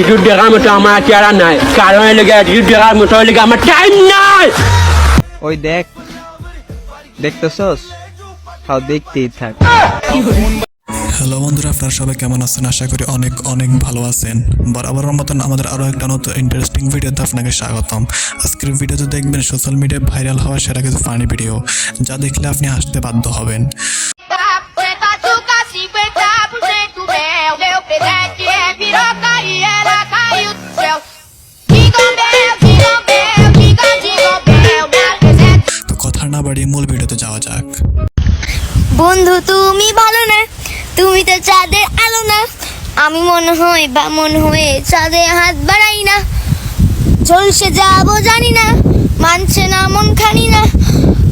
Attitude দেখার মতো আমার চেহারা নাই, কারণ লেগে অ্যাটিটিউড দেখার মতো লেগে আমার টাইম নাই। ওই দেখ, দেখতেছস? তাও দেখতেই থাক। হ্যালো বন্ধুরা, আপনারা সবাই কেমন আছেন? আশা করি অনেক অনেক ভালো আছেন। বরাবরের মতন আমাদের আরও একটা নতুন ইন্টারেস্টিং ভিডিওতে আপনাকে স্বাগতম। আজকের ভিডিওতে দেখবেন সোশ্যাল মিডিয়ায় ভাইরাল হওয়া সেরা কিছু ফানি ভিডিও, যা দেখলে আপনি হাসতে বাধ্য হবেন। তো কথা না বাড়িয়ে মূল ভিডিওতে যাওয়া যাক। বন্ধু তুমি ভালো না, তুমি তো চাঁদের আলো না। আমি মনে হয় বা মনে হয়ে চাঁদে হাত বাড়াই না। ঝলসে যাবো জানি না, মানছে না মন খানি না।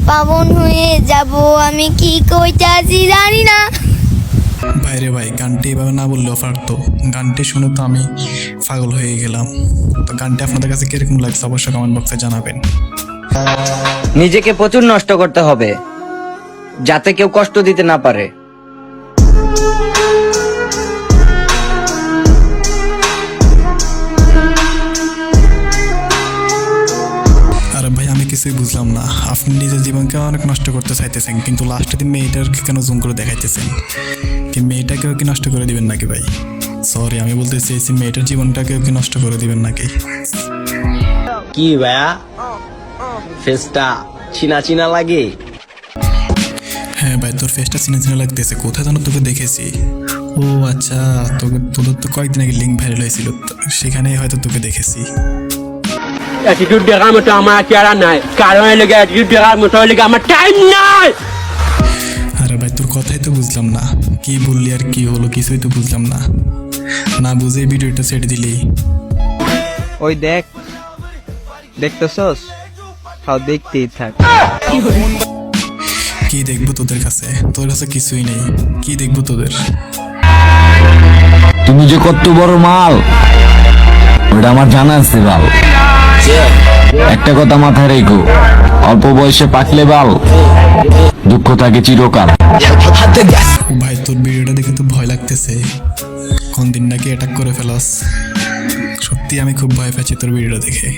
পাবন হয়ে যাব আমি, কি কইতাছি জানি না। বাইরে ভাই, গানটি এভাবে না বললেও পারতো। গানটি শুনে তো আমি পাগল হয়ে গেলাম। তো গানটি আপনাদের কাছে কিরকম লাগছে অবশ্যই কমেন্ট বক্সে জানাবেন। নিজেকে প্রচুর নষ্ট করতে হবে যাতে কেউ কষ্ট দিতে না পারে। আরে ভাই, আমি কিছুই বুঝলাম না। আপনি নিজের জীবনকে অনেক নষ্ট করতে চাইতেছেন, কিন্তু লাস্টে দিন মেয়েটাকে কেন জুম করে দেখাইতেছেন? কি মেয়েটাকেও কি নষ্ট করে দিবেন নাকি ভাই? সরি, আমি বলতে চেয়েছি মেয়েটার জীবনটাকেও কি নষ্ট করে দিবেন নাকি? কি ভাইয়া, ফেসটা চিনা চিনা লাগে? হ্যাঁ ভাই, তোর ফেসটা চিনা চিনা লাগতেছে। কোথায় যেন তোকে দেখেছি। ও আচ্ছা, তোদের তো কয়েকদিন আগে লিঙ্ক ভাইরাল হয়েছিল, সেখানেই হয়তো তোকে দেখেছি। অ্যাটিটিউড দেখার মতো আমার চেহারা নাই, কারণ লেগে অ্যাটিটিউড দেখার মতো লেগে আমার টাইম নাই। আরে ভাই, তোর কথাই তো বুঝলাম না। কি বললি আর কি হলো কিছুই তো বুঝলাম না। না বুঝে ভিডিওটা ছেড়ে দিলি। ওই দেখ, দেখতেছস? তাও দেখতেই থাক। কি দেখবো তোদের কাছে? তোর কাছে কিছুই নেই। কি দেখবো তোদের? তুমি যে কত বড় মাল ওটা আমার জানা আছে বাল। একটা কথা মাথায় রেখো, অল্প বয়সে পাকলে বাল, দুঃখ থাকে চিরকাল। ও ভাই, তোর ভিডিওটা দেখে তো ভয় লাগতেছে। কোন দিন নাকি অ্যাটাক করে ফেলাস। সত্যি আমি খুব ভয় পাচ্ছি তোর ভিডিওটা দেখে।